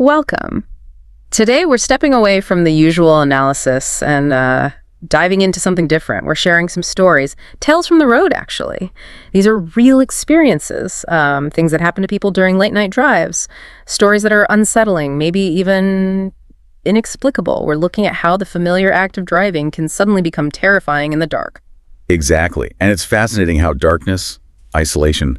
Welcome. Today we're stepping away from the usual analysis and diving into something different. We're sharing some stories, tales from the road actually. These are real experiences, things that happen to people during late night drives, stories that are unsettling, maybe even inexplicable. We're looking at how the familiar act of driving can suddenly become terrifying in the dark. Exactly. And it's fascinating how darkness, isolation,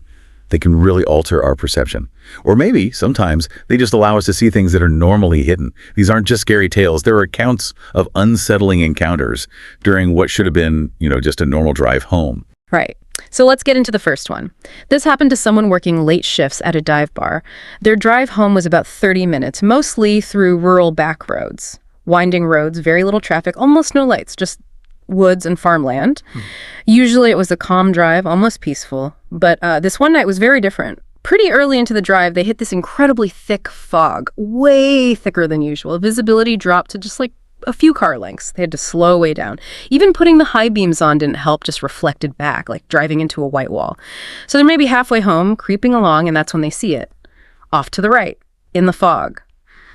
they can really alter our perception. Or maybe, sometimes, they just allow us to see things that are normally hidden. These aren't just scary tales. They're accounts of unsettling encounters during what should have been, just a normal drive home. Right. So let's get into the first one. This happened to someone working late shifts at a dive bar. Their drive home was about 30 minutes, mostly through rural back roads. Winding roads, very little traffic, almost no lights, just woods and farmland. Usually it was a calm drive, almost peaceful. But this one night was very different. Pretty early into the drive, they hit this incredibly thick fog, way thicker than usual. Visibility dropped to just like a few car lengths. They had to slow way down. Even putting the high beams on didn't help, just reflected back, like driving into a white wall. So they're maybe halfway home, creeping along, and that's when they see it. Off to the right, in the fog,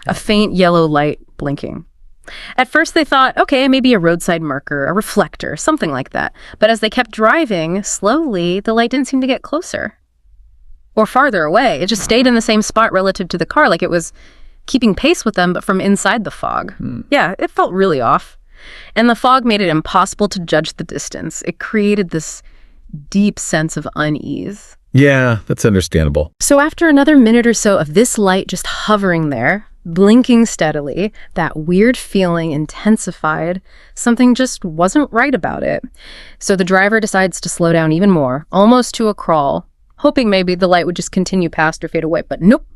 a faint yellow light blinking. At first they thought, okay, maybe a roadside marker, a reflector, something like that. But as they kept driving, slowly, the light didn't seem to get closer or farther away. It just stayed in the same spot relative to the car, like it was keeping pace with them, but from inside the fog. Yeah, it felt really off. And the fog made it impossible to judge the distance. It created this deep sense of unease. Yeah, that's understandable. So after another minute or so of this light just hovering there, blinking steadily, that weird feeling intensified. Something just wasn't right about it. So the driver decides to slow down even more, almost to a crawl, hoping maybe the light would just continue past or fade away. But nope.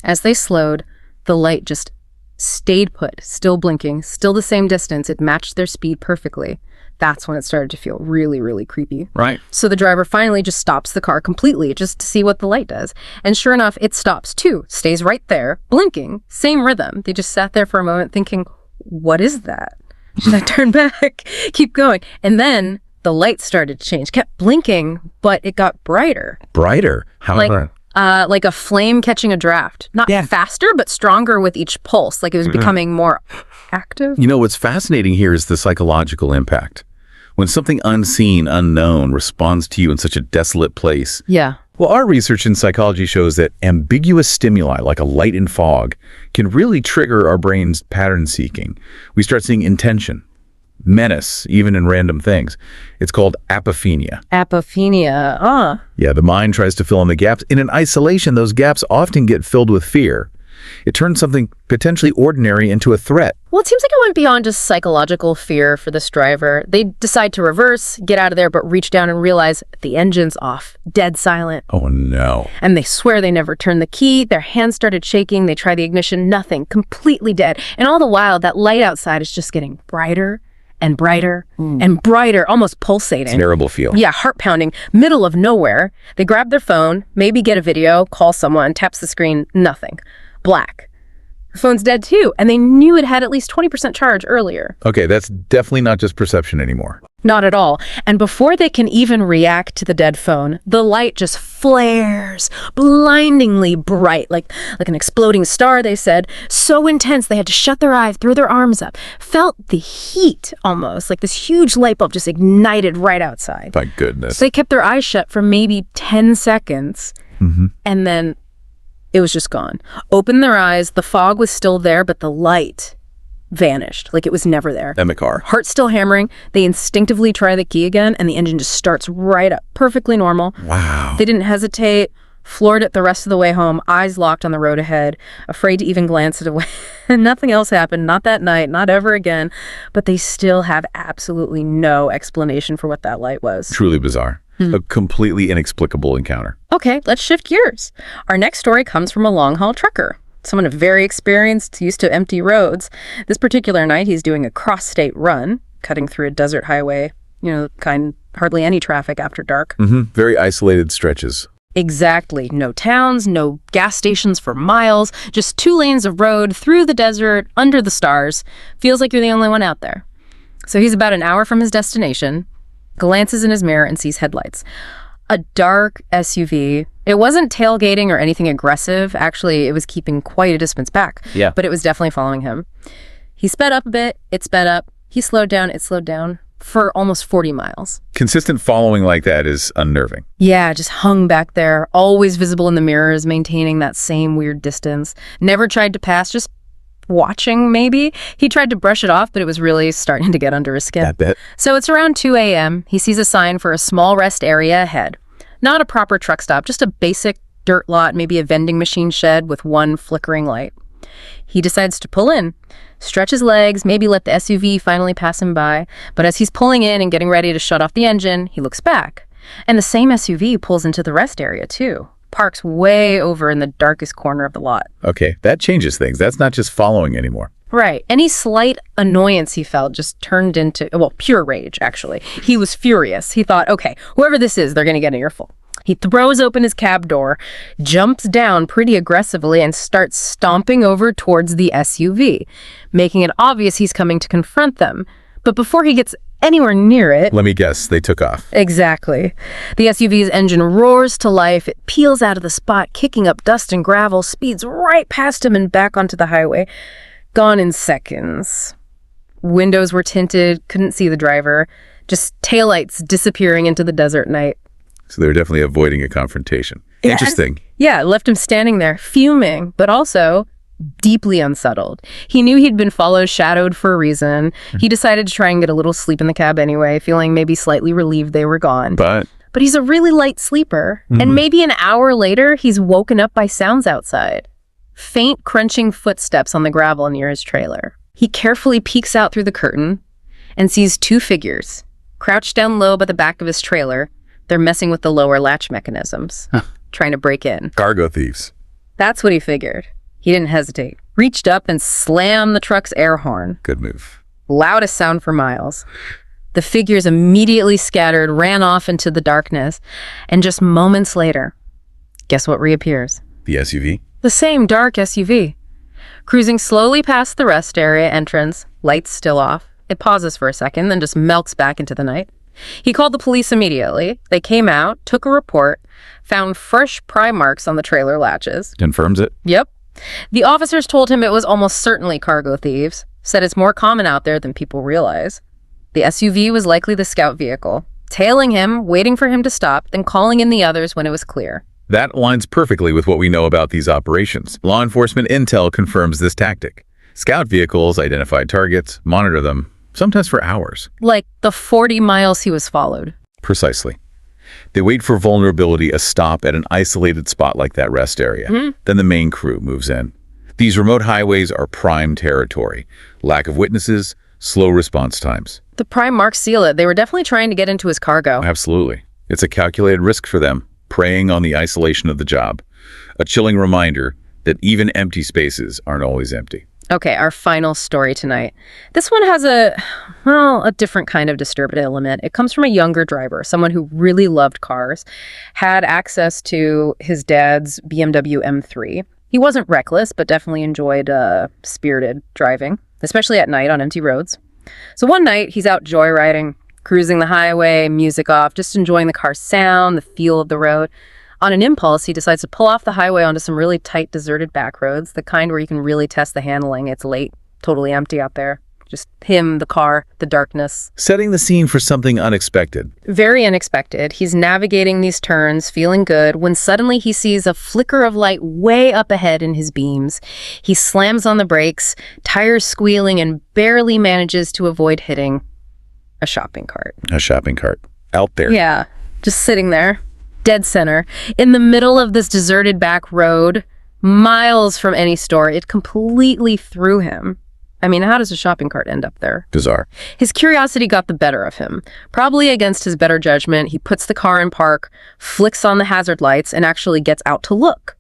As they slowed, the light just stayed put, still blinking, still the same distance. It matched their speed perfectly. That's when it started to feel really, really creepy. Right. So the driver finally just stops the car completely just to see what the light does. And sure enough, it stops too, stays right there, blinking, same rhythm. They just sat there for a moment thinking, what is that? Should I turn back? Keep going. And then the light started to change, kept blinking, but it got brighter. Brighter? How? Like a flame catching a draft. Not faster, but stronger with each pulse. Like it was becoming more active. What's fascinating here is the psychological impact. When something unseen, unknown responds to you in such a desolate place. Yeah. Well, our research in psychology shows that ambiguous stimuli, like a light and fog, can really trigger our brain's pattern seeking. We start seeing intention, menace, even in random things. It's called apophenia. Apophenia. Yeah, the mind tries to fill in the gaps. In an isolation, those gaps often get filled with fear. It turns something potentially ordinary into a threat. Well, it seems like it went beyond just psychological fear for this driver. They decide to reverse, get out of there, but reach down and realize the engine's off, dead silent. Oh, no. And they swear they never turned the key. Their hands started shaking. They try the ignition, nothing, completely dead. And all the while, that light outside is just getting brighter and brighter and brighter, almost pulsating. It's a terrible feel. Yeah, heart pounding, middle of nowhere. They grab their phone, maybe get a video, call someone, taps the screen, nothing. Black. The phone's dead too, and they knew it had at least 20% charge earlier. Okay, that's definitely not just perception anymore. Not at all. And before they can even react to the dead phone, the light just flares, blindingly bright, like an exploding star, they said. So intense they had to shut their eyes, throw their arms up. Felt the heat almost, like this huge light bulb just ignited right outside. My goodness. So they kept their eyes shut for maybe 10 seconds, and then it was just gone. Opened their eyes, the fog was still there, but the light vanished, like it was never there. And the car. Heart still hammering. They instinctively try the key again, and the engine just starts right up, perfectly normal. Wow. They didn't hesitate, floored it the rest of the way home, eyes locked on the road ahead, afraid to even glance it away. And nothing else happened, not that night, not ever again. But they still have absolutely no explanation for what that light was. Truly bizarre. A completely inexplicable encounter. Okay, let's shift gears. Our next story comes from a long-haul trucker. Someone very experienced, used to empty roads. This particular night, he's doing a cross-state run, cutting through a desert highway, hardly any traffic after dark. Very isolated stretches. Exactly. No towns, no gas stations for miles, just 2 lanes of road through the desert, under the stars. Feels like you're the only one out there. So he's about an hour from his destination, glances in his mirror and sees headlights. A dark SUV It wasn't tailgating or anything aggressive. Actually, it was keeping quite a distance back. Yeah. But it was definitely following him. He sped up a bit. It sped up. He slowed down. It slowed down for almost 40 miles. Consistent following like that is unnerving. Yeah, just hung back there, always visible in the mirrors, maintaining that same weird distance. Never tried to pass, just watching maybe. He tried to brush it off, but it was really starting to get under his skin. That bit. So it's around 2 a.m. He sees a sign for a small rest area ahead. Not a proper truck stop, just a basic dirt lot, maybe a vending machine shed with one flickering light. He decides to pull in, stretch his legs, maybe let the SUV finally pass him by. But as he's pulling in and getting ready to shut off the engine, he looks back. And the same SUV pulls into the rest area too. Parks way over in the darkest corner of the lot. Okay, that changes things. That's not just following anymore. Right. Any slight annoyance he felt just turned into, well, pure rage, actually. He was furious. He thought, okay, whoever this is, they're going to get an earful. He throws open his cab door, jumps down pretty aggressively, and starts stomping over towards the SUV, making it obvious he's coming to confront them. But before he gets anywhere near it... Let me guess, they took off. Exactly. The SUV's engine roars to life. It peels out of the spot, kicking up dust and gravel, speeds right past him and back onto the highway. Gone in seconds. Windows were tinted, couldn't see the driver. Just taillights disappearing into the desert night. So they're definitely avoiding a confrontation. Yeah. Interesting. Yeah, left him standing there, fuming, but also deeply unsettled. He knew he'd been followed, shadowed for a reason. He decided to try and get a little sleep in the cab anyway, feeling maybe slightly relieved they were gone. But he's a really light sleeper. And maybe an hour later, he's woken up by sounds outside. Faint, crunching footsteps on the gravel near his trailer. He carefully peeks out through the curtain and sees two figures, crouched down low by the back of his trailer. They're messing with the lower latch mechanisms, trying to break in. cargo thieves. That's what he figured. He didn't hesitate. Reached up and slammed the truck's air horn. Good move. Loudest sound for miles. The figures immediately scattered, ran off into the darkness, and just moments later, guess what reappears? The SUV? The same dark SUV. Cruising slowly past the rest area entrance, lights still off. It pauses for a second, then just melts back into the night. He called the police immediately. They came out, took a report, found fresh pry marks on the trailer latches. Confirms it? Yep. The officers told him it was almost certainly cargo thieves, said it's more common out there than people realize. The SUV was likely the scout vehicle, tailing him, waiting for him to stop, then calling in the others when it was clear. That aligns perfectly with what we know about these operations. Law enforcement intel confirms this tactic. Scout vehicles identify targets, monitor them, sometimes for hours. Like the 40 miles he was followed. Precisely. They wait for vulnerability, a stop at an isolated spot like that rest area. Then the main crew moves in. These remote highways are prime territory. Lack of witnesses, slow response times. The prime marks seal it. They were definitely trying to get into his cargo. Absolutely. It's a calculated risk for them, preying on the isolation of the job. A chilling reminder that even empty spaces aren't always empty. Okay, our final story tonight. This one has a different kind of disturbing element. It comes from a younger driver, someone who really loved cars, had access to his dad's BMW M3. He wasn't reckless, but definitely enjoyed spirited driving, especially at night on empty roads. So one night, he's out joyriding, cruising the highway, music off, just enjoying the car's sound, the feel of the road. On an impulse, he decides to pull off the highway onto some really tight, deserted back roads, the kind where you can really test the handling. It's late, totally empty out there. Just him, the car, the darkness. Setting the scene for something unexpected. Very unexpected. He's navigating these turns, feeling good, when suddenly he sees a flicker of light way up ahead in his beams. He slams on the brakes, tires squealing, and barely manages to avoid hitting a shopping cart. A shopping cart. Out there. Yeah, just sitting there. Dead center, in the middle of this deserted back road, miles from any store. It completely threw him. I mean, how does a shopping cart end up there? Bizarre. His curiosity got the better of him. Probably against his better judgment, he puts the car in park, flicks on the hazard lights, and actually gets out to look.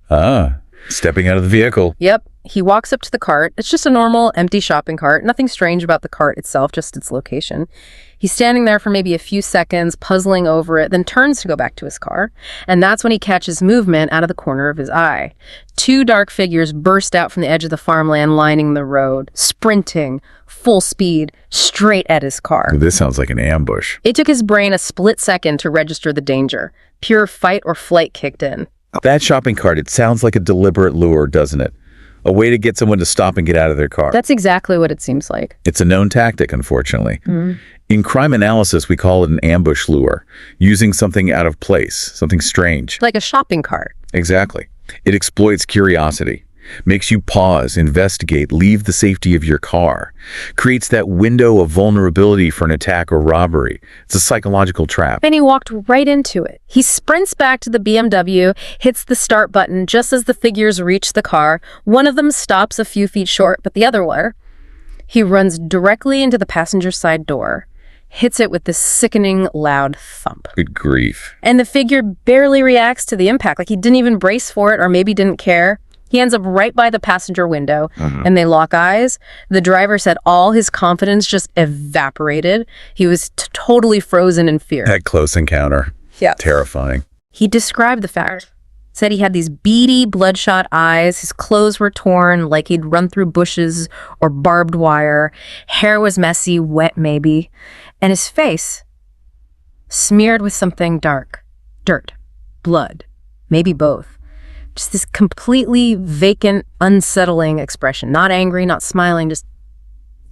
Stepping out of the vehicle. Yep. He walks up to the cart. It's just a normal, empty shopping cart. Nothing strange about the cart itself, just its location. He's standing there for maybe a few seconds, puzzling over it, then turns to go back to his car. And that's when he catches movement out of the corner of his eye. Two dark figures burst out from the edge of the farmland lining the road, sprinting, full speed, straight at his car. This sounds like an ambush. It took his brain a split second to register the danger. Pure fight or flight kicked in. That shopping cart, it sounds like a deliberate lure, doesn't it? A way to get someone to stop and get out of their car. That's exactly what it seems like. It's a known tactic, unfortunately. In crime analysis, we call it an ambush lure, using something out of place, something strange. Like a shopping cart. Exactly. It exploits curiosity, makes you pause, investigate, leave the safety of your car, creates that window of vulnerability for an attack or robbery. It's a psychological trap. And he walked right into it. He sprints back to the BMW, hits the start button just as the figures reach the car. One of them stops a few feet short, but the other one, he runs directly into the passenger side door, hits it with this sickening, loud thump. Good grief. And the figure barely reacts to the impact, like he didn't even brace for it or maybe didn't care. He ends up right by the passenger window, and they lock eyes. The driver said all his confidence just evaporated. He was totally frozen in fear. That close encounter. Yeah. Terrifying. He described the fact. Said he had these beady, bloodshot eyes. His clothes were torn, like he'd run through bushes or barbed wire. Hair was messy, wet maybe. And his face, smeared with something dark. Dirt. Blood. Maybe both. Just this completely vacant, unsettling expression. Not angry, not smiling, just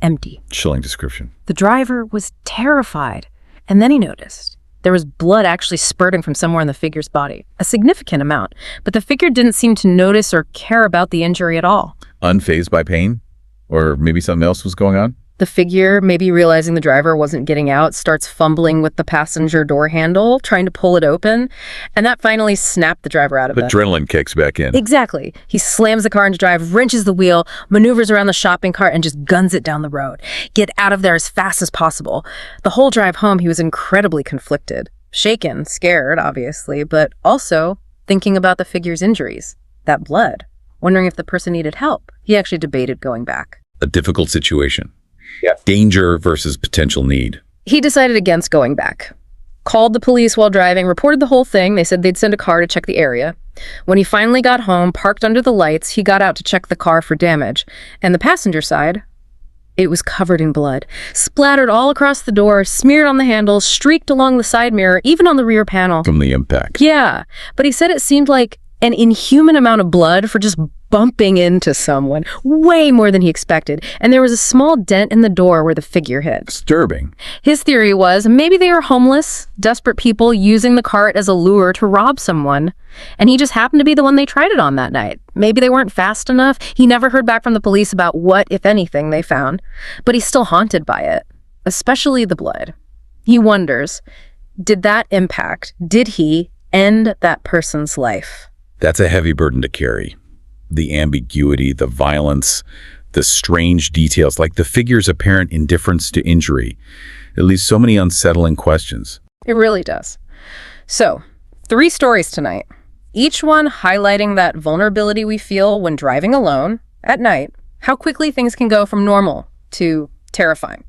empty. Chilling description. The driver was terrified. And then he noticed there was blood actually spurting from somewhere in the figure's body. A significant amount. But the figure didn't seem to notice or care about the injury at all. Unfazed by pain? Or maybe something else was going on? The figure, maybe realizing the driver wasn't getting out, starts fumbling with the passenger door handle, trying to pull it open, and that finally snapped the driver out of it. Adrenaline kicks back in. Exactly. He slams the car into drive, wrenches the wheel, maneuvers around the shopping cart, and just guns it down the road. Get out of there as fast as possible. The whole drive home, he was incredibly conflicted. Shaken, scared, obviously, but also thinking about the figure's injuries. That blood. Wondering if the person needed help. He actually debated going back. A difficult situation. Yeah. Danger versus potential need. He decided against going back. Called the police while driving, reported the whole thing. They said they'd send a car to check the area. When he finally got home, parked under the lights, he got out to check the car for damage. And the passenger side, it was covered in blood. Splattered all across the door, smeared on the handles, streaked along the side mirror, even on the rear panel. From the impact. Yeah, but he said it seemed like an inhuman amount of blood for just bumping into someone, way more than he expected, and there was a small dent in the door where the figure hit. Disturbing. His theory was maybe they were homeless, desperate people using the cart as a lure to rob someone, and he just happened to be the one they tried it on that night. Maybe they weren't fast enough. He never heard back from the police about what, if anything, they found, but he's still haunted by it, especially the blood. He wonders, did he end that person's life? That's a heavy burden to carry. The ambiguity, the violence, the strange details, like the figure's apparent indifference to injury. It leaves so many unsettling questions. It really does. So, 3 stories tonight, each one highlighting that vulnerability we feel when driving alone at night, how quickly things can go from normal to terrifying.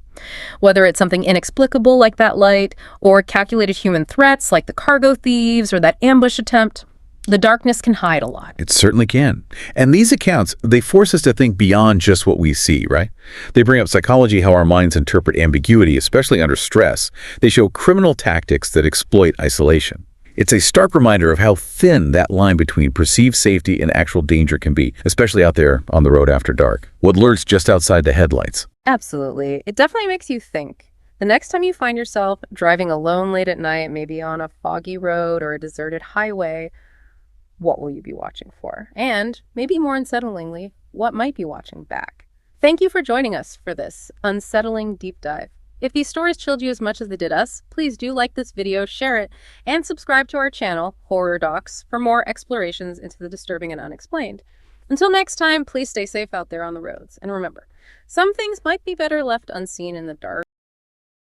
Whether it's something inexplicable like that light, or calculated human threats like the cargo thieves or that ambush attempt, the darkness can hide a lot. It certainly can. And these accounts, they force us to think beyond just what we see, right? They bring up psychology, how our minds interpret ambiguity, especially under stress. They show criminal tactics that exploit isolation. It's a stark reminder of how thin that line between perceived safety and actual danger can be, especially out there on the road after dark. What lurks just outside the headlights. Absolutely. It definitely makes you think. The next time you find yourself driving alone late at night, maybe on a foggy road or a deserted highway, what will you be watching for? And, maybe more unsettlingly, what might be watching back? Thank you for joining us for this unsettling deep dive. If these stories chilled you as much as they did us, please do like this video, share it, and subscribe to our channel, Horror Docs, for more explorations into the disturbing and unexplained. Until next time, please stay safe out there on the roads. And remember, some things might be better left unseen in the dark.